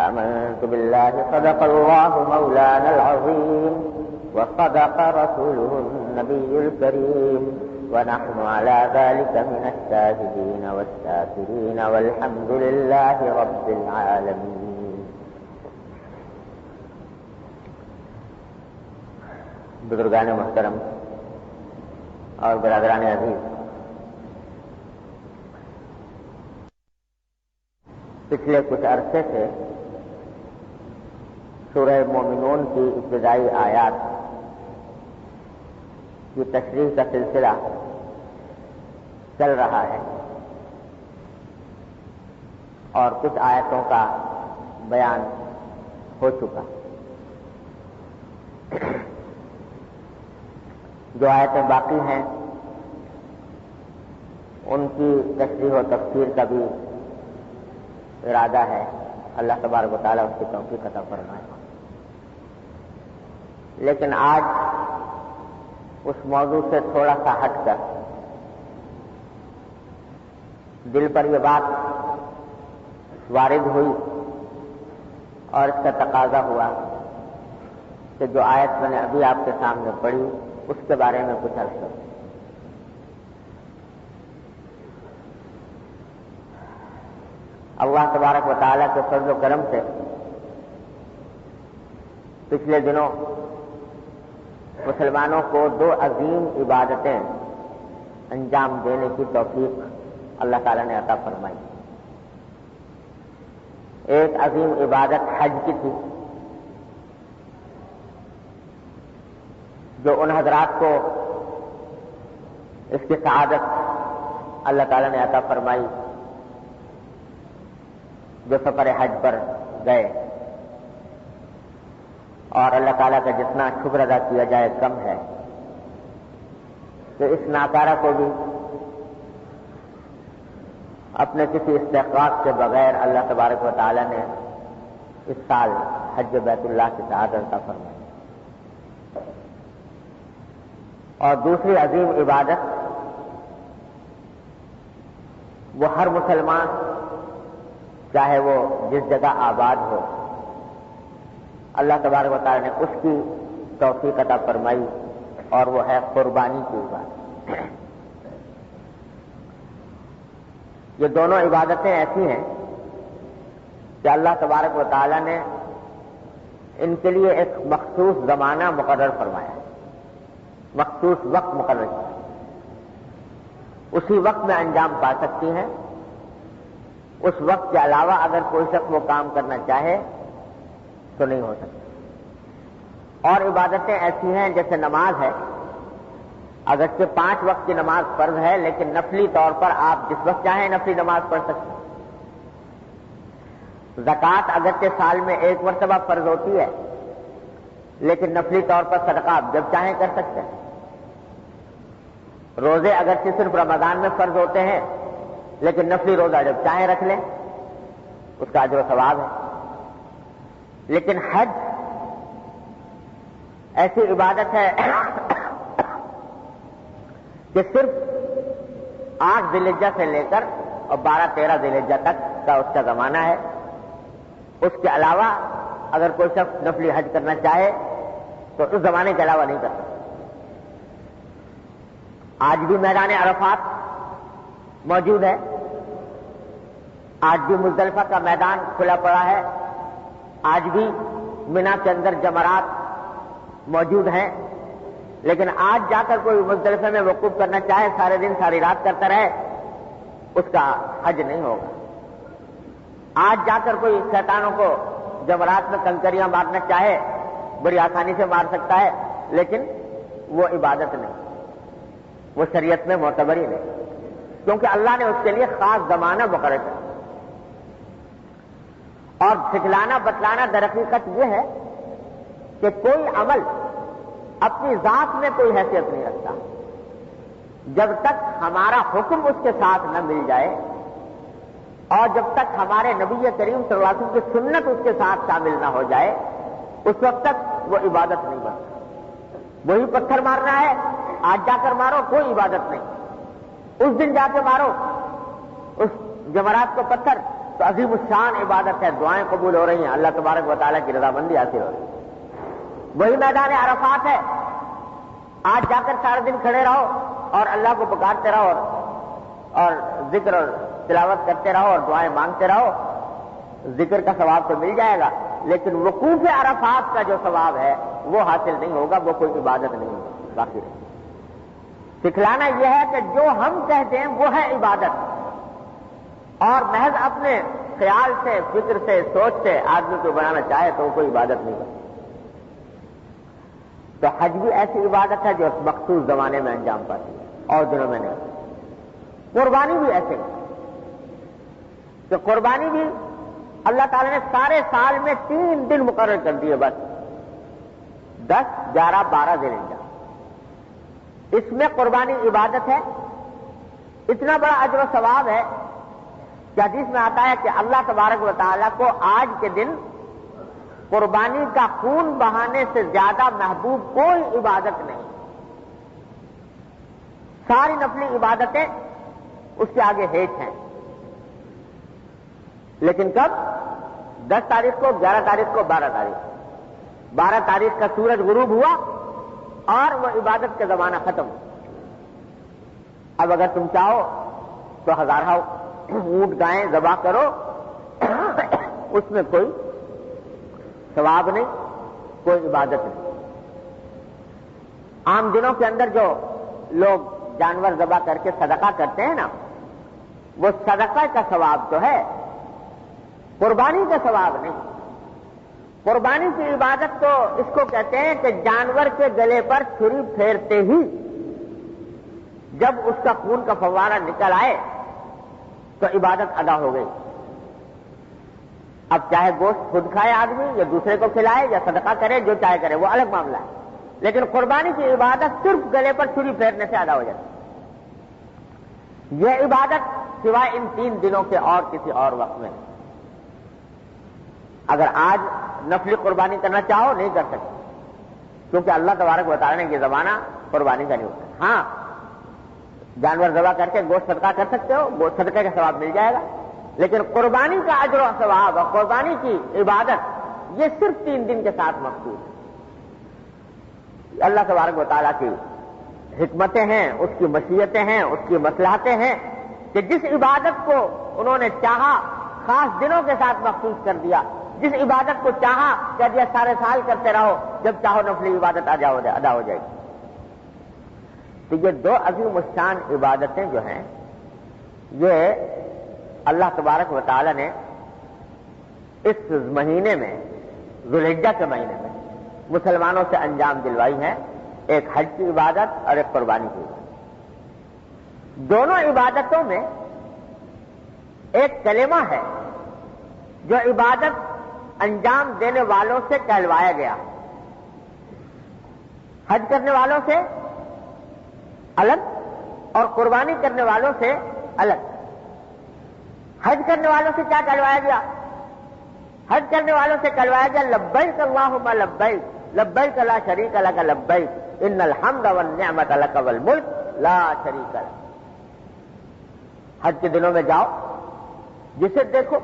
آمنت بالله صدق الله مولانا العظيم وصدق رسوله النبي الكريم ونحن على ذلك من الشاهدين والشاكرين والحمد لله رب العالمين. بزرگان محترم اور برادران عزیز، پچھلے کچھ عرصے سے سورہ مومنون کی ابتدائی آیات کی تشریح کا سلسلہ چل رہا ہے اور کچھ آیتوں کا بیان ہو چکا. جو آیتیں باقی ہیں ان کی تشریح و تفسیر کا بھی ارادہ ہے. اللہ تبارک و تعالیٰ اس کی توفیق عطا فرمائے. لیکن آج اس موضوع سے تھوڑا سا ہٹ کر دل پر یہ بات وارد ہوئی اور اس کا تقاضا ہوا کہ جو آیت میں نے ابھی آپ کے سامنے پڑھی اس کے بارے میں کچھ عرض کروں. اللہ تبارک و تعالیٰ کے فضل و کرم سے پچھلے دنوں مسلمانوں کو دو عظیم عبادتیں انجام دینے کی توفیق اللہ تعالیٰ نے عطا فرمائی. ایک عظیم عبادت حج کی تھی جو ان حضرات کو اس کی سعادت اللہ تعالیٰ نے عطا فرمائی جو سفر حج پر گئے. اور اللہ تعالیٰ کا جتنا شکر ادا کیا جائے کم ہے کہ اس ناکارہ کو بھی اپنے کسی استحقاق کے بغیر اللہ تبارک و تعالیٰ نے اس سال حج بیت اللہ کی سعادت عطا فرمائی. اور دوسری عظیم عبادت وہ ہر مسلمان چاہے وہ جس جگہ آباد ہو اللہ تبارک و تعالیٰ نے اس کی توفیق عطا فرمائی اور وہ ہے قربانی کی عبادت. یہ دونوں عبادتیں ایسی ہیں کہ اللہ تبارک و تعالیٰ نے ان کے لیے ایک مخصوص زمانہ مقرر فرمایا ہے، مخصوص وقت مقرر کیا. اسی وقت میں انجام پا سکتی ہیں. اس وقت کے علاوہ اگر کوئی شخص وہ کام کرنا چاہے تو نہیں ہو سکتا. اور عبادتیں ایسی ہیں جیسے نماز ہے، اگرچہ 5 وقت کی نماز فرض ہے لیکن نفلی طور پر آپ جس وقت چاہیں نفلی نماز پڑھ سکتے ہیں. زکوٰۃ اگرچہ سال میں 1 مرتبہ فرض ہوتی ہے لیکن نفلی طور پر صدقہ آپ جب چاہیں کر سکتے ہیں. روزے اگرچہ صرف رمضان میں فرض ہوتے ہیں لیکن نفلی روزہ جب چاہیں رکھ لیں اس کا اجر و ثواب ہے. لیکن حج ایسی عبادت ہے کہ صرف 8 ذی الحجہ سے لے کر اور 12-13 ذی الحجہ تک کا اس کا زمانہ ہے. اس کے علاوہ اگر کوئی شخص نفلی حج کرنا چاہے تو اس زمانے کے علاوہ نہیں کر سکتا. آج بھی میدان عرفات موجود ہے، آج بھی مزدلفہ کا میدان کھلا پڑا ہے، آج بھی منا کے اندر جمرات موجود ہیں. لیکن آج جا کر کوئی مزدلفہ میں وقوف کرنا چاہے سارے دن ساری رات کرتا رہے اس کا حج نہیں ہوگا. آج جا کر کوئی شیطانوں کو جمرات میں کنکریاں مارنا چاہے بڑی آسانی سے مار سکتا ہے لیکن وہ عبادت نہیں، وہ شریعت میں معتبر ہی نہیں، کیونکہ اللہ نے اس کے لیے خاص زمانہ مقرر کیا. اور سکھلانا بتلانا در حقیقت یہ ہے کہ کوئی عمل اپنی ذات میں کوئی حیثیت نہیں رکھتا جب تک ہمارا حکم اس کے ساتھ نہ مل جائے اور جب تک ہمارے نبی کریم صلی اللہ علیہ وسلم کی سنت اس کے ساتھ شامل نہ ہو جائے اس وقت تک وہ عبادت نہیں بنتا. وہی پتھر مارنا ہے آج جا کر مارو کوئی عبادت نہیں، اس دن جا کے مارو اس جمرات کو پتھر تو عظیم الشان عبادت ہے، دعائیں قبول ہو رہی ہیں، اللہ تبارک و تعالیٰ کی رضامندی حاصل ہو رہی ہے۔ وہی میدان عرفات ہے، آج جا کر سارے دن کھڑے رہو اور اللہ کو پکارتے رہو اور ذکر اور تلاوت کرتے رہو اور دعائیں مانگتے رہو، ذکر کا ثواب تو مل جائے گا، لیکن وقوف عرفات کا جو ثواب ہے وہ حاصل نہیں ہوگا، وہ کوئی عبادت نہیں ہوگی باقی رہے۔ سکھلانا یہ ہے کہ جو ہم کہتے ہیں وہ ہے عبادت، اور محض اپنے خیال سے، فکر سے، سوچ سے آدمی کو بنانا چاہے تو وہ کوئی عبادت نہیں کرتا۔ تو حج بھی ایسی عبادت ہے جو مخصوص زمانے میں انجام پاتی ہے اور دنوں میں نہیں۔ قربانی بھی ایسے کہ قربانی بھی اللہ تعالی نے سارے سال میں 3 دن مقرر کر دیے، بس 10، 11، 12 ذی الحجہ، اس میں قربانی عبادت ہے۔ اتنا بڑا اجر و ثواب ہے کہ حدیث میں آتا ہے کہ اللہ تبارک و تعالیٰ کو آج کے دن قربانی کا خون بہانے سے زیادہ محبوب کوئی عبادت نہیں۔ ساری نفلی عبادتیں اس کے آگے ہیٹ ہیں، لیکن کب؟ 10 تاریخ کو، 11 تاریخ کو، 12 تاریخ۔ 12 تاریخ کا سورج غروب ہوا اور وہ عبادت کا زمانہ ختم۔ اب اگر تم چاہو تو ہزارہ اونٹ گائیں ذبح کرو، اس میں کوئی ثواب نہیں، کوئی عبادت نہیں۔ عام دنوں کے اندر جو لوگ جانور ذبح کر کے صدقہ کرتے ہیں نا، وہ صدقہ کا ثواب تو ہے، قربانی کا ثواب نہیں۔ قربانی کی عبادت تو اس کو کہتے ہیں کہ جانور کے گلے پر چھری پھیرتے ہی جب اس کا خون کا فوارہ نکل آئے تو عبادت ادا ہو گئی۔ اب چاہے گوشت خود کھائے آدمی یا دوسرے کو کھلائے یا صدقہ کرے، جو چاہے کرے، وہ الگ معاملہ ہے، لیکن قربانی کی عبادت صرف گلے پر چھری پھیرنے سے ادا ہو جاتی ہے۔ یہ عبادت سوائے ان 3 دنوں کے اور کسی اور وقت میں، اگر آج نفلی قربانی کرنا چاہو نہیں کر سکتے، کیونکہ اللہ تبارک و تعالیٰ نے یہ زمانہ قربانی کا نہیں ہوتا۔ ہاں، جانور ذبح کر کے گوشت صدقہ کر سکتے ہو، گوشت صدقے کا ثواب مل جائے گا، لیکن قربانی کا اجر و ثواب اور قربانی کی عبادت یہ صرف 3 دن کے ساتھ مخصوص ہے۔ اللہ تبارک و تعالیٰ کی حکمتیں ہیں، اس کی مشیتیں ہیں، اس کی مصلحتیں ہیں کہ جس عبادت کو انہوں نے چاہا خاص دنوں کے ساتھ مخصوص کر دیا، جس عبادت کو چاہا کہہ دیا سارے سال کرتے رہو، جب چاہو نفلی عبادت ادا ہو جائے گی۔ تو یہ 2 عظیم الشان عبادتیں جو ہیں، یہ اللہ تبارک و تعالی نے اس مہینے میں، ذو الحجہ کے مہینے میں مسلمانوں سے انجام دلوائی ہے، ایک حج کی عبادت اور ایک قربانی کی عبادت۔ دونوں عبادتوں میں ایک کلمہ ہے جو عبادت انجام دینے والوں سے کہلوایا گیا، حج کرنے والوں سے الگ اور قربانی کرنے والوں سے الگ۔ حج کرنے والوں سے کیا کہلوایا گیا؟ حج کرنے والوں سے کہلوایا گیا لبیک اللہم لبیک، لبیک لا شریک لک لبیک، ان الحمد والنعمت لک والملک لا شریک لک۔ حج کے دنوں میں جاؤ، جسے دیکھو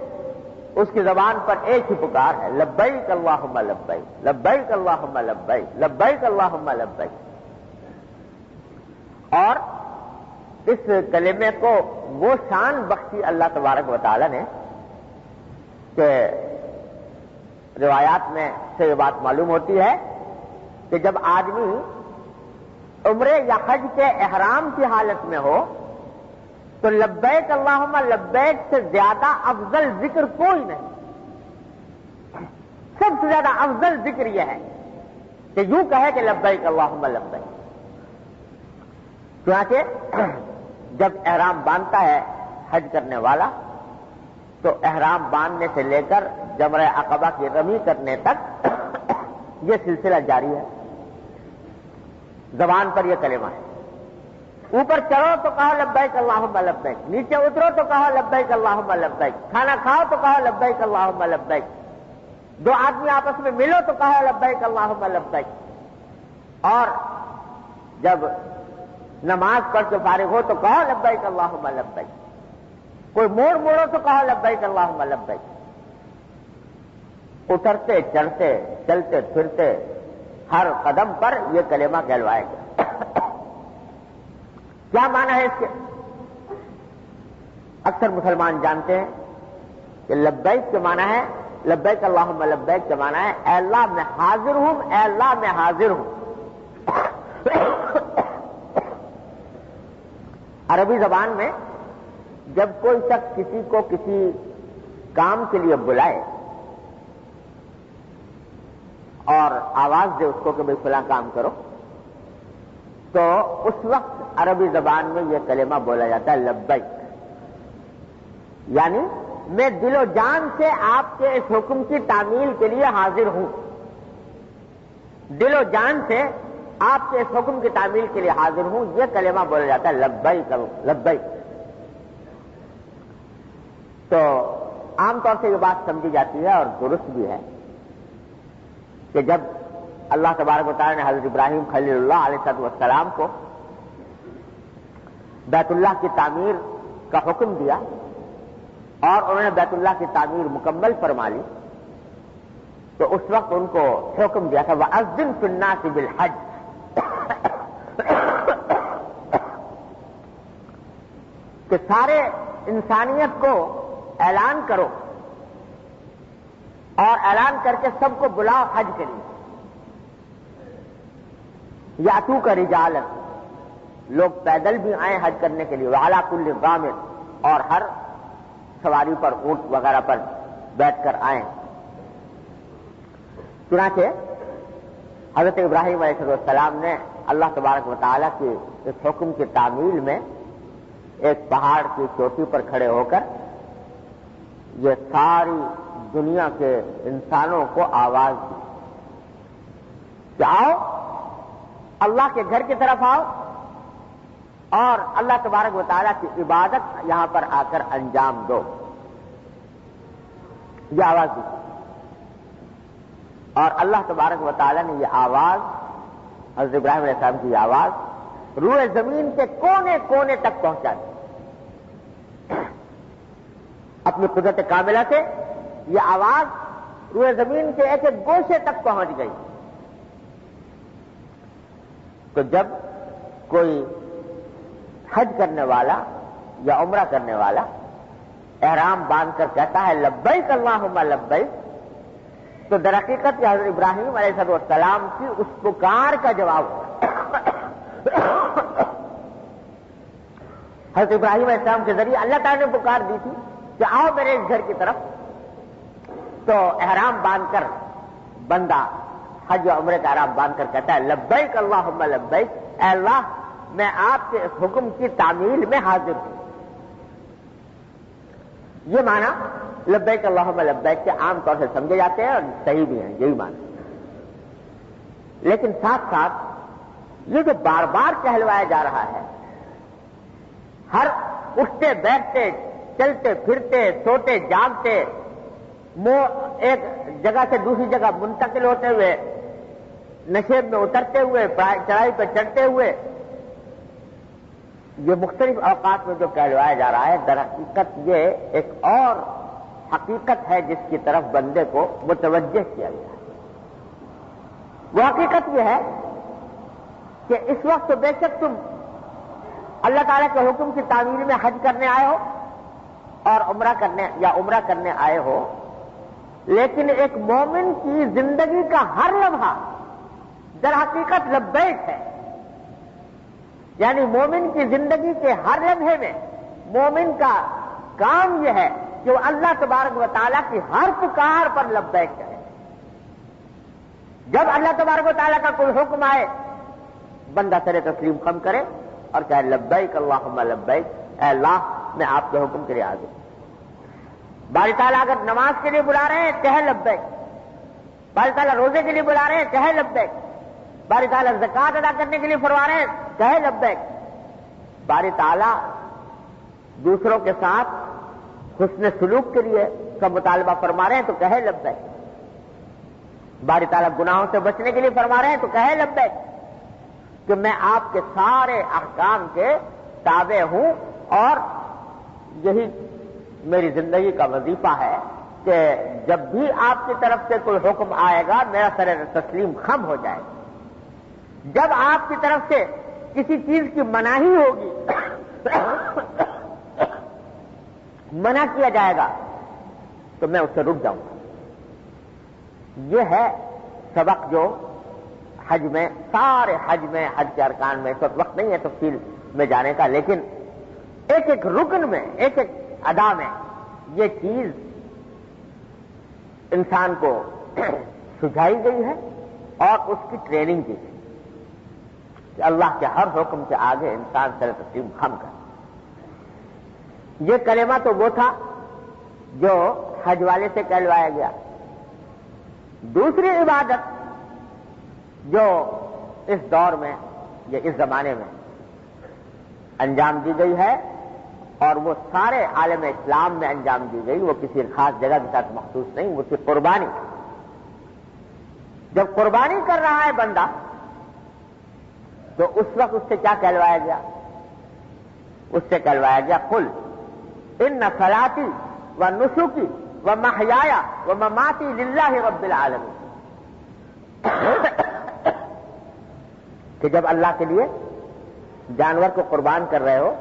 اس کی زبان پر ایک ہی پکار ہے، لبیک اللہم لبیک، لبیک اللہم لبیک، لبیک اللہم لبیک۔ اور اس کلمے کو وہ شان بخشی اللہ تبارک و تعالی نے کہ روایات میں سے یہ بات معلوم ہوتی ہے کہ جب آدمی عمرے یا حج کے احرام کی حالت میں ہو تو لبیک اللہم لبیک سے زیادہ افضل ذکر کوئی نہیں۔ سب سے زیادہ افضل ذکر یہ ہے کہ یوں کہے کہ لبیک اللہم لبیک۔ چنانچہ جب احرام باندھتا ہے حج کرنے والا تو احرام باندھنے سے لے کر جمرہ عقبہ کی رمی کرنے تک یہ سلسلہ جاری ہے، زبان پر یہ کلمہ ہے۔ اوپر چڑھو تو کہو لبیک اللہم لبیک، نیچے اترو تو کہو لبیک اللہم لبیک، کھانا کھاؤ تو کہو لبیک اللہم لبیک، 2 آدمی آپس میں ملو تو کہو لبیک اللہم لبیک، اور جب نماز پڑھ کے فارغ ہو تو کہو لبیک اللہم لبیک۔ کوئی موڑ موڑو تو کہو لبیک اللہم لبیک. اترتے چڑھتے چلتے پھرتے ہر قدم پر یہ کلمہ کہلوایا گیا. کیا معنی ہے اس کے؟ اکثر مسلمان جانتے ہیں کہ لبیک کے معنی ہے، لبیک اللہم لبیک کے معنی ہے اے اللہ میں حاضر ہوں، اے اللہ میں حاضر ہوں. عربی زبان میں جب کوئی شخص کسی کو کسی کام کے لیے بلائے اور آواز دے اس کو کہ بھئی فلاں کام کرو، تو اس وقت عربی زبان میں یہ کلمہ بولا جاتا ہے لبیک. یعنی میں دل و جان سے آپ کے اس حکم کی تعمیل کے لیے حاضر ہوں، دل و جان سے آپ کے اس حکم کی تعمیل کے لیے حاضر ہوں. یہ کلمہ بولا جاتا ہے لبیک لبیک. تو عام طور سے یہ بات سمجھی جاتی ہے اور درست بھی ہے کہ جب اللہ تبارک و تعالی نے حضرت ابراہیم خلیل اللہ علیہ السلام کو بیت اللہ کی تعمیر کا حکم دیا اور انہوں نے بیت اللہ کی تعمیر مکمل فرما لی، تو اس وقت ان کو حکم دیا تھا وَأَذِّن فِي النَّاسِ بِالْحَجِّ، کہ سارے انسانیت کو اعلان کرو اور اعلان کر کے سب کو بلاؤ حج کے لیے. یاتو کا رجال، لوگ پیدل بھی آئیں حج کرنے کے لیے، وعلی کل ضامر، اور ہر سواری پر اونٹ وغیرہ پر بیٹھ کر آئیں. چنانچہ حضرت ابراہیم علیہ السلام نے اللہ تبارک و تعالیٰ کے اس حکم کی تعمیل میں ایک پہاڑ کی چوٹی پر کھڑے ہو کر یہ ساری دنیا کے انسانوں کو آواز دی کہ آؤ اللہ کے گھر کی طرف آؤ اور اللہ تبارک و تعالیٰ کی عبادت یہاں پر آ کر انجام دو. یہ آواز دی اور اللہ تبارک و تعالیٰ نے یہ آواز، حضرت ابراہیم علیہ السلام کی آواز روئے زمین کے کونے کونے تک پہنچا دی. اپنی قدرت کاملہ سے یہ آواز روئے زمین کے ایک ایک گوشے تک پہنچ گئی. تو جب کوئی حج کرنے والا یا عمرہ کرنے والا احرام باندھ کر کہتا ہے لبیک اللہم لبیک، تو در حقیقت یہ حضرت ابراہیم علیہ السلام کی اس پکار کا جواب ہے. حضرت ابراہیم علیہ السلام کے ذریعے اللہ تعالیٰ نے پکار دی تھی کہ آؤ میرے اس گھر کی طرف. تو احرام باندھ کر بندہ حج و عمرے کا احرام باندھ کر کہتا ہے لبیک اللہم لبیک، اے اللہ میں آپ کے اس حکم کی تعمیل میں حاضر ہوں. یہ معنی لبیک اللہم لبیک کے عام طور سے سمجھے جاتے ہیں اور صحیح بھی ہیں، یہی معنی. لیکن ساتھ ساتھ یہ جو بار بار کہلوایا جا رہا ہے، ہر اٹھتے بیٹھتے چلتے پھرتے سوتے جاگتے ایک جگہ سے دوسری جگہ منتقل ہوتے ہوئے، نشیب میں اترتے ہوئے، چڑھائی پہ چڑھتے ہوئے، یہ مختلف اوقات میں جو کہلوایا جا رہا ہے، در حقیقت یہ ایک اور حقیقت ہے جس کی طرف بندے کو متوجہ کیا گیا ہے. وہ حقیقت یہ ہے کہ اس وقت تو بے شک تم اللہ تعالیٰ کے حکم کی تعمیل میں حج کرنے آئے ہو اور عمرہ کرنے آئے ہو، لیکن ایک مومن کی زندگی کا ہر لمحہ در حقیقت لبیک ہے. یعنی مومن کی زندگی کے ہر لمحے میں مومن کا کام یہ ہے کہ وہ اللہ تبارک و تعالیٰ کی ہر پکار پر لبیک کرے. جب اللہ تبارک و تعالیٰ کا کوئی حکم آئے بندہ سر تسلیم خم کرے اور کہے لبیک اللہم لبیک، اے اللہ میں آپ کے حکم کے لیے حاضر ہوں. باری تعالیٰ اگر نماز کے لیے بلا رہے ہیں کہے لبیک، باری تعالیٰ روزے کے لیے بلا رہے ہیں کہے لبیک، باری تعالیٰ زکوٰۃ ادا کرنے کے لیے فرما رہے ہیں کہے لبیک، باری تعالیٰ دوسروں کے ساتھ حسن سلوک کے لیے کا مطالبہ فرما رہے ہیں تو کہے لبیک، باری تعالیٰ گناہوں سے بچنے کے لیے فرما رہے ہیں تو کہے لبیک کہ میں آپ کے سارے احکام کے تابع ہوں اور یہی میری زندگی کا وظیفہ ہے کہ جب بھی آپ کی طرف سے کوئی حکم آئے گا میرا سر تسلیم خم ہو جائے گا. جب آپ کی طرف سے کسی چیز کی مناہی ہوگی منع کیا جائے گا تو میں اس سے رک جاؤں گا. یہ ہے سبق جو حج میں، سارے حج میں، حج کے ارکان میں، اس وقت نہیں ہے تفصیل میں جانے کا، لیکن ایک ایک رکن میں، ایک ایک ادا میں یہ چیز انسان کو سجھائی گئی ہے اور اس کی ٹریننگ کی گئی کہ اللہ کے ہر حکم کے آگے انسان سر تسلیم خم کر. یہ کلمہ تو وہ تھا جو حج والے سے کہلوایا گیا. دوسری عبادت جو اس دور میں یا اس زمانے میں انجام دی گئی ہے اور وہ سارے عالم اسلام میں انجام دی گئی، وہ کسی خاص جگہ کے ساتھ مخصوص نہیں، وہ تھی قربانی. جب قربانی کر رہا ہے بندہ تو اس وقت اس سے کیا کہلوایا گیا؟ اس سے کہلوایا گیا قل ان صلاتی و نسکی و محیایا و مماتی للہ رب العالمین. کہ جب اللہ کے لیے جانور کو قربان کر رہے ہو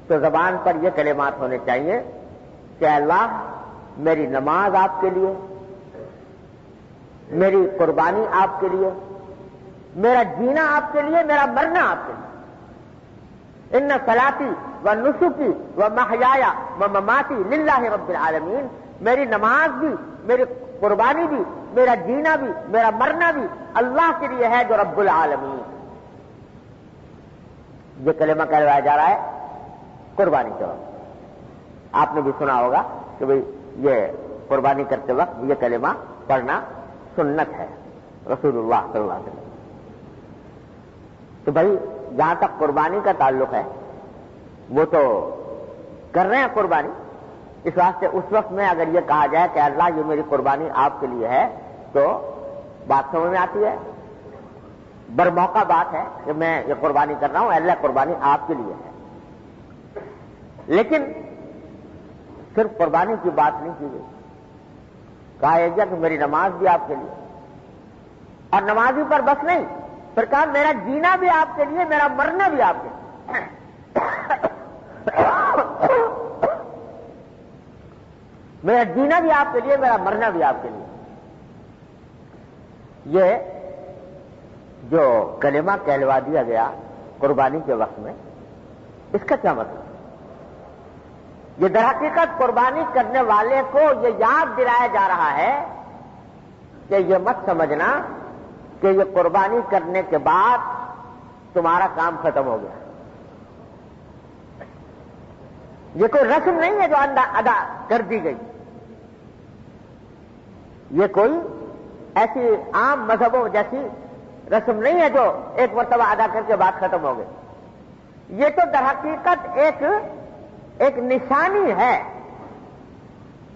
تو زبان پر یہ کلمات ہونے چاہیے کہ اللہ میری نماز آپ کے لیے، میری قربانی آپ کے لیے، میرا جینا آپ کے لیے، میرا مرنا آپ کے لیے. ان صلاتی و نسکی و محیایا و مماتی للہ رب العالمین. میری نماز بھی، میری قربانی بھی، میرا جینا بھی، میرا مرنا بھی اللہ کے لیے ہے جو رب العالمین. یہ کلمہ کہلوایا جا رہا ہے قربانی کے وقت. آپ نے بھی سنا ہوگا کہ بھئی یہ قربانی کرتے وقت یہ کلمہ پڑھنا سنت ہے رسول اللہ صلی اللہ علیہ وسلم. تو بھائی جہاں تک قربانی کا تعلق ہے وہ تو کر رہے ہیں قربانی. اس واسطے اس وقت میں اگر یہ کہا جائے کہ اللہ یہ میری قربانی آپ کے لیے ہے تو بات سمجھ میں آتی ہے، برموقع بات ہے کہ میں یہ قربانی کر رہا ہوں، اللہ قربانی آپ کے لیے ہے. لیکن صرف قربانی کی بات نہیں کی گئی، کہا گیا کہ میری نماز بھی آپ کے لیے، اور نمازی پر بس نہیں، پھر کہا میرا جینا بھی آپ کے لیے، میرا مرنا بھی آپ کے لیے. میرا جینا بھی آپ کے لیے، میرا مرنا بھی آپ کے لیے. یہ جو کلمہ کہلوا دیا گیا قربانی کے وقت میں، اس کا کیا مطلب؟ یہ در حقیقت قربانی کرنے والے کو یہ یاد دلایا جا رہا ہے کہ یہ مت سمجھنا کہ یہ قربانی کرنے کے بعد تمہارا کام ختم ہو گیا. یہ کوئی رسم نہیں ہے جو ادا کر دی گئی، یہ کوئی ایسی عام مذہبوں جیسی رسم نہیں ہے جو ایک مرتبہ ادا کر کے بعد ختم ہو گئی. یہ تو در حقیقت ایک نشانی ہے.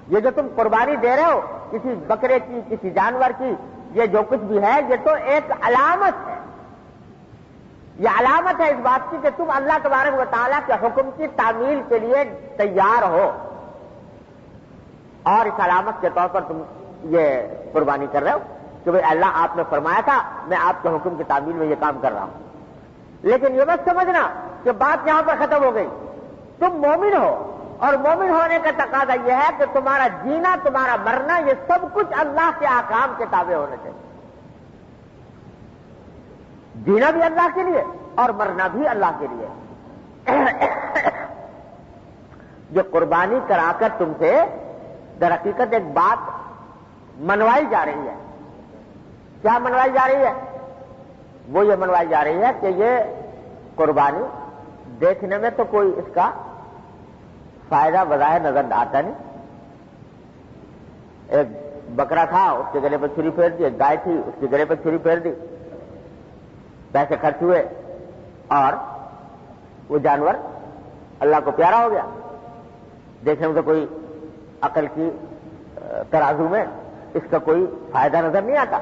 یہ جو تم قربانی دے رہے ہو کسی بکرے کی، کسی جانور کی، یہ جو کچھ بھی ہے یہ تو ایک علامت ہے. یہ علامت ہے اس بات کی کہ تم اللہ تبارک و تعالیٰ کے حکم کی تعمیل کے لیے تیار ہو، اور اس علامت کے طور پر تم یہ قربانی کر رہے ہو کہ بھئی اللہ آپ نے فرمایا تھا میں آپ کے حکم کی تعمیل میں یہ کام کر رہا ہوں. لیکن یہ مت سمجھنا کہ بات یہاں پر ختم ہو گئی. تم مومن ہو، اور مومن ہونے کا تقاضا یہ ہے کہ تمہارا جینا، تمہارا مرنا، یہ سب کچھ اللہ کے احکام کے تابع ہونا چاہیے. جینا بھی اللہ کے لیے اور مرنا بھی اللہ کے لیے. جو قربانی کرا کر تم سے در حقیقت ایک بات منوائی جا رہی ہے. کیا منوائی جا رہی ہے؟ وہ یہ منوائی جا رہی ہے کہ یہ قربانی دیکھنے میں تو کوئی اس کا فائدہ بظاہر نظر آتا نہیں. ایک بکرا تھا، اس کے گلے پہ چھری پھیر دی، ایک گائے تھی، اس کے گلے پہ چھری پھیر دی، پیسے خرچ ہوئے اور وہ جانور اللہ کو پیارا ہو گیا. دیکھنے میں تو کوئی عقل کی ترازو میں اس کا کوئی فائدہ نظر نہیں آتا.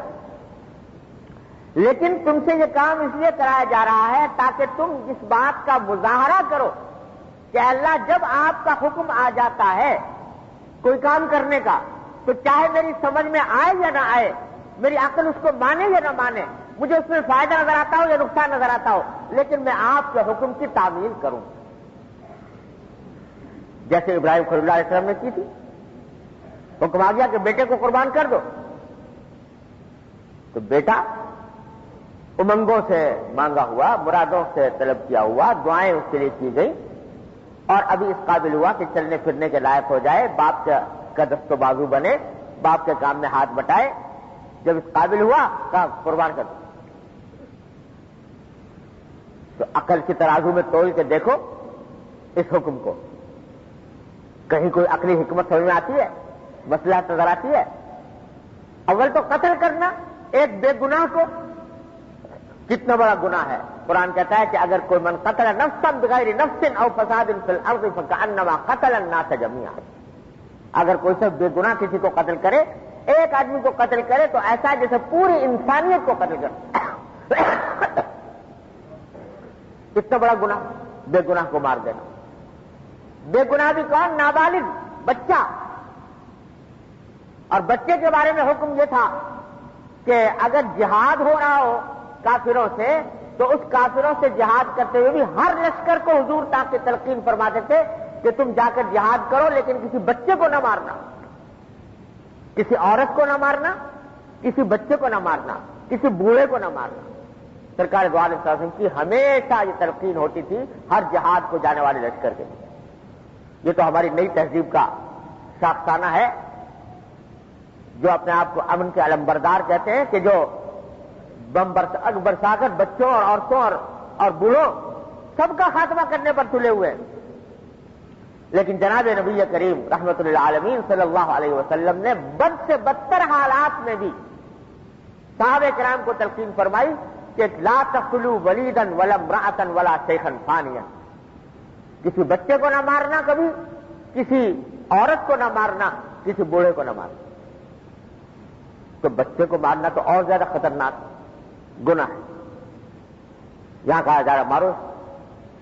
لیکن تم سے یہ کام اس لیے کرایا جا رہا ہے تاکہ تم اس بات کا مظاہرہ کرو کہ اللہ جب آپ کا حکم آ جاتا ہے کوئی کام کرنے کا تو چاہے میری سمجھ میں آئے یا نہ آئے، میری عقل اس کو مانے یا نہ مانے، مجھے اس میں فائدہ نظر آتا ہو یا نقصان نظر آتا ہو، لیکن میں آپ کے حکم کی تعمیل کروں، جیسے ابراہیم خلیل اللہ علیہ السلام نے کی تھی۔ حکم آ گیا کہ بیٹے کو قربان کر دو، تو بیٹا امنگوں سے مانگا ہوا، مرادوں سے طلب کیا ہوا، دعائیں اس کے لیے کی گئی، اور ابھی اس قابل ہوا کہ چلنے پھرنے کے لائق ہو جائے، باپ کا دست و بازو بنے، باپ کے کام میں ہاتھ بٹائے۔ جب اس قابل ہوا کہا قربان کر دو، تو عقل کی ترازو میں تول کے دیکھو اس حکم کو، کہیں کوئی عقلی حکمت سمجھ میں آتی ہے، مصلحت نظر آتی ہے؟ اول تو قتل کرنا ایک بے گناہ کو کتنا بڑا گناہ ہے۔ قرآن کہتا ہے کہ اگر کوئی من قتل نفسا بغیر نفس او فساد فی الارض فکأنما قتل الناس جميعا، اگر کوئی شخص بے گناہ کسی کو قتل کرے، ایک آدمی کو قتل کرے تو ایسا ہے جیسے پوری انسانیت کو قتل کرے۔ اتنا بڑا گناہ بے گناہ کو مار دینا۔ بے گناہ بھی کون؟ نابالغ بچہ۔ اور بچے کے بارے میں حکم یہ تھا کہ اگر جہاد ہو رہا ہو کافروں سے تو اس کافروں سے جہاد کرتے ہوئے بھی ہر لشکر کو حضور تاکہ تلقین فرماتے تھے کہ تم جا کر جہاد کرو، لیکن کسی بچے کو نہ مارنا، کسی عورت کو نہ مارنا، کسی بچے کو نہ مارنا، کسی بوڑھے کو نہ مارنا۔ سرکار دو عالم صلی اللہ علیہ وسلم کی ہمیشہ یہ تلقین ہوتی تھی ہر جہاد کو جانے والے لشکر کے لیے۔ یہ تو ہماری نئی تہذیب کا شاخسانہ ہے، جو اپنے آپ کو امن کے علمبردار کہتے ہیں، کہ جو بم برسا کر بچوں اور عورتوں اور بوڑھوں سب کا خاتمہ کرنے پر تلے ہوئے۔ لیکن جناب نبی کریم رحمت للعالمین صلی اللہ علیہ وسلم نے بد سے بدتر حالات میں بھی صحابہ کرام کو تلقین فرمائی کہ لا تقتلوا ولیدا ولا امرأة ولا شیخا فانیا، کسی بچے کو نہ مارنا، کبھی کسی عورت کو نہ مارنا، کسی بوڑھے کو نہ مارنا۔ تو بچے کو مارنا تو اور زیادہ خطرناک گناہ ہے۔ یہاں کہا جا رہا مارو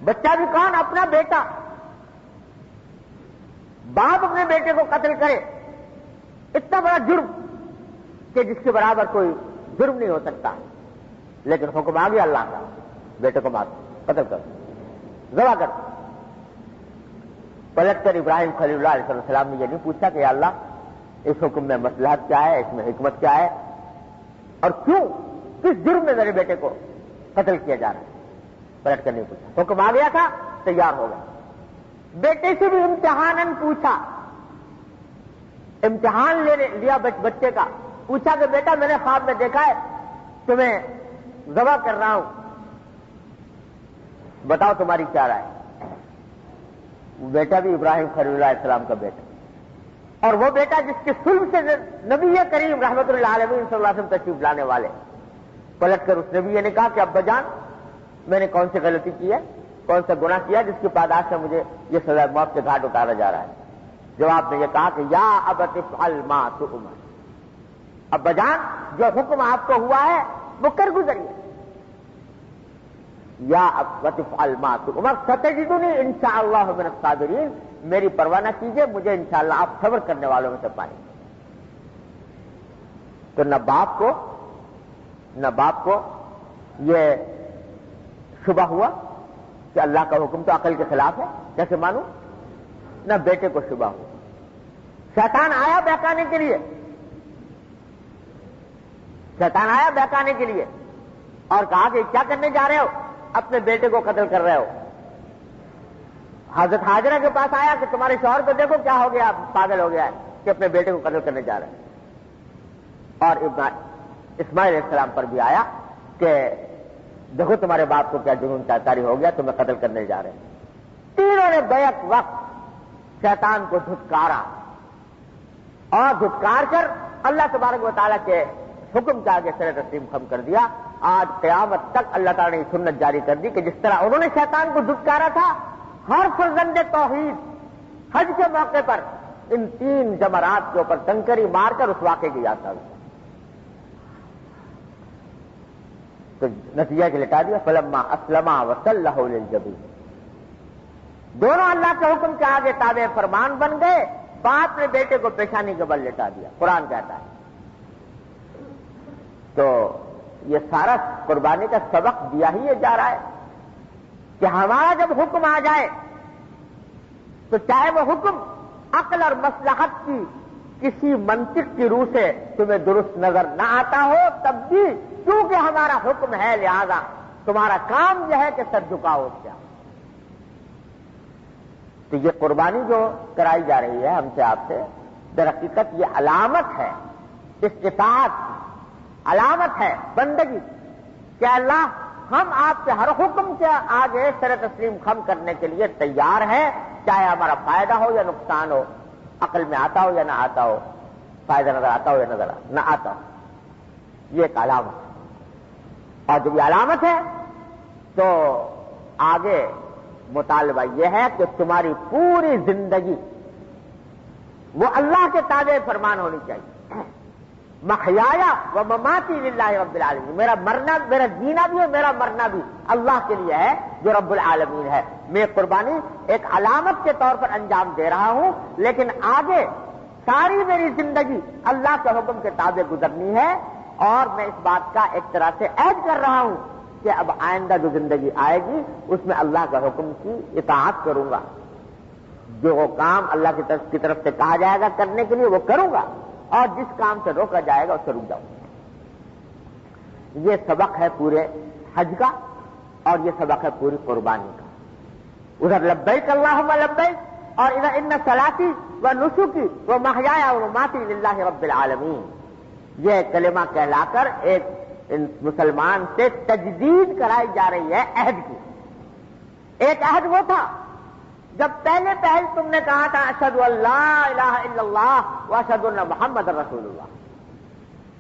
بچہ بھی کون؟ اپنا بیٹا۔ باپ اپنے بیٹے کو قتل کرے، اتنا بڑا جرم کہ جس کے برابر کوئی جرم نہیں ہو سکتا، لیکن حکم آ گیا اللہ کا، بیٹے کو مارو، قتل کرو، ذبح کرو۔ پلٹ کر ابراہیم خلیل اللہ علیہ السلام نے یہ نہیں پوچھا کہ یا اللہ اس حکم میں مصلحت کیا ہے، اس میں حکمت کیا ہے، اور کیوں، کس جرم میں میرے بیٹے کو قتل کیا جا رہا ہے؟ پلٹ کر نہیں پوچھا، حکم آ گیا تھا، تیار ہو گیا۔ بیٹے سے بھی امتحاناً پوچھا، امتحان لیا بچے کا، پوچھا کہ بیٹا میں نے خواب میں دیکھا ہے تمہیں ذبح کر رہا ہوں، بتاؤ تمہاری کیا رائے؟ بیٹا بھی ابراہیم خلیل اللہ علیہ السلام کا بیٹا، اور وہ بیٹا جس کے سلب سے نبی کریم رحمت اللہ علیہ صلی اللہ علیہ وسلم تشریف لانے والے، پلٹ کر اس نے بھی یہ نے کہا کہ ابا جان میں نے کون سی غلطی کی ہے، کون سا گناہ کیا جس کی پاداش سے مجھے یہ سزا موت کے گھاٹ اتارا جا رہا ہے؟ جواب میں یہ کہا کہ یا ابت افعل ما تؤمر، ابا جان جو حکم آپ کو ہوا ہے وہ کر گزریے، یا ابت افعل ما تؤمر ستجدنی انشاءاللہ من الصابرین، میری پرواہ نہ کیجیے، مجھے انشاءاللہ آپ صبر کرنے والوں میں سے پائیں گے۔ تو نہ باپ کو یہ شبہ ہوا کہ اللہ کا حکم تو عقل کے خلاف ہے، کیسے مانوں؟ نہ بیٹے کو شبہ ہوا۔ شیطان آیا بہکانے کے لیے، اور کہا کہ کیا کرنے جا رہے ہو؟ اپنے بیٹے کو قتل کر رہے ہو۔ حضرت حاجرہ کے پاس آیا کہ تمہارے شوہر کو دیکھو کیا ہو گیا، پاگل ہو گیا ہے کہ اپنے بیٹے کو قتل کرنے جا رہے ہیں۔ اور اسماعیل علیہ السلام پر بھی آیا کہ دیکھو تمہارے باپ کو کیا جنون طاری ہو گیا، تمہیں قتل کرنے جا رہے ہیں۔ تینوں نے بیک وقت شیطان کو دھتکارا، اور دھتکار کر اللہ تبارک و تعالیٰ کے حکم کے آگے سر تسلیم خم کر دیا۔ آج قیامت تک اللہ تعالیٰ نے یہ سنت جاری کر دی کہ جس طرح انہوں نے شیطان کو دھتکارا تھا، ہر فرزند توحید حج کے موقع پر ان 3 جمرات کے اوپر کنکری مار کر اس واقعے کی یاد کرتا، تو نتیجہ کے لٹا دیا فلما اسلما وصلہ للجبین۔ دونوں اللہ کے حکم کے آگے تابع فرمان بن گئے. باپ نے بیٹے کو پیشانی کے بل لٹا دیا, قرآن کہتا ہے. تو یہ سارا قربانی کا سبق دیا ہی جا رہا ہے کہ ہمارا جب حکم آ جائے تو چاہے وہ حکم عقل اور مصلحت کی کسی منطق کی روح سے تمہیں درست نظر نہ آتا ہو, تب بھی کیونکہ ہمارا حکم ہے لہذا تمہارا کام یہ ہے کہ سر جھکاؤ اس سے. تو یہ قربانی جو کرائی جا رہی ہے ہم سے آپ سے, در حقیقت یہ علامت ہے استطاعت کی, علامت ہے بندگی کہ اللہ ہم آپ کے ہر حکم کے آگے سر تسلیم خم کرنے کے لیے تیار ہیں, چاہے ہمارا فائدہ ہو یا نقصان ہو, عقل میں آتا ہو یا نہ آتا ہو, فائدہ نظر آتا ہو یا نظر نہ آتا ہو. یہ ایک علامت ہے, اور جب یہ علامت ہے تو آگے مطالبہ یہ ہے کہ تمہاری پوری زندگی وہ اللہ کے تابع فرمان ہونی چاہیے. محیایا و مماتی للہ رب العالمین, میرا جینا بھی اور میرا مرنا بھی اللہ کے لیے ہے جو رب العالمین ہے. میں قربانی ایک علامت کے طور پر انجام دے رہا ہوں, لیکن آگے ساری میری زندگی اللہ کے حکم کے تابع گزرنی ہے. اور میں اس بات کا ایک طرح سے عہد کر رہا ہوں کہ اب آئندہ جو زندگی آئے گی اس میں اللہ کے حکم کی اطاعت کروں گا. جو وہ کام اللہ کی طرف سے کہا جائے گا کرنے کے لیے وہ کروں گا, اور جس کام سے روکا جائے گا اس سے رک جاؤں گا. یہ سبق ہے پورے حج کا, اور یہ سبق ہے پوری قربانی کا. ادھر لبیک اللہم لبیک, اور ادھر ان صلاتی و نسکی و محیایا و مماتی للہ رب العالمین. یہ کلمہ کہلا کر ایک مسلمان سے تجدید کرائی جا رہی ہے عہد کی. ایک عہد وہ تھا جب پہلے تم نے کہا تھا اشہد ان لا الہ الا اللہ و اشہد ان محمد رسول اللہ.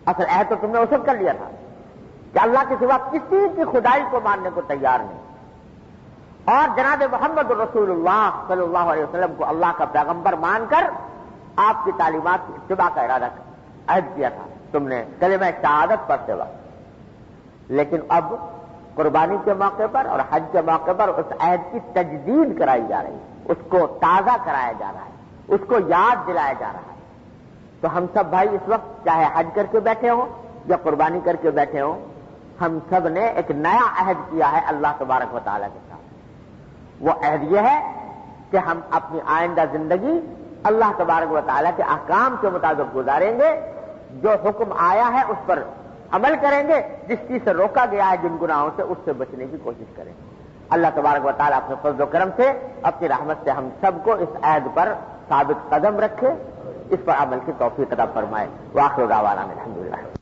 اصل عہد تو تم نے اس وقت کر لیا تھا کہ اللہ کے سوا کسی کی خدائی کو ماننے کو تیار نہیں, اور جناب محمد رسول اللہ صلی اللہ علیہ وسلم کو اللہ کا پیغمبر مان کر آپ کی تعلیمات کی اتباع کا ارادہ عہد کیا تھا تم نے کلمہ شہادت پڑھتے وقت. لیکن اب قربانی کے موقع پر اور حج کے موقع پر اس عہد کی تجدید کرائی جا رہی ہے, اس کو تازہ کرایا جا رہا ہے, اس کو یاد دلایا جا رہا ہے. تو ہم سب بھائی اس وقت چاہے حج کر کے بیٹھے ہوں یا قربانی کر کے بیٹھے ہوں, ہم سب نے ایک نیا عہد کیا ہے اللہ تبارک و تعالیٰ کے ساتھ. وہ عہد یہ ہے کہ ہم اپنی آئندہ زندگی اللہ تبارک و تعالیٰ کے احکام کے مطابق گزاریں گے. جو حکم آیا ہے اس پر عمل کریں گے, جس چیز سے روکا گیا ہے جن گناہوں سے اس سے بچنے کی کوشش کریں گے. اللہ تبارک و تعالیٰ اپنے فضل و کرم سے اپنی رحمت سے ہم سب کو اس عہد پر ثابت قدم رکھے, اس پر عمل کی توفیق عطا فرمائے. وآخر دعوانا الحمدللہ.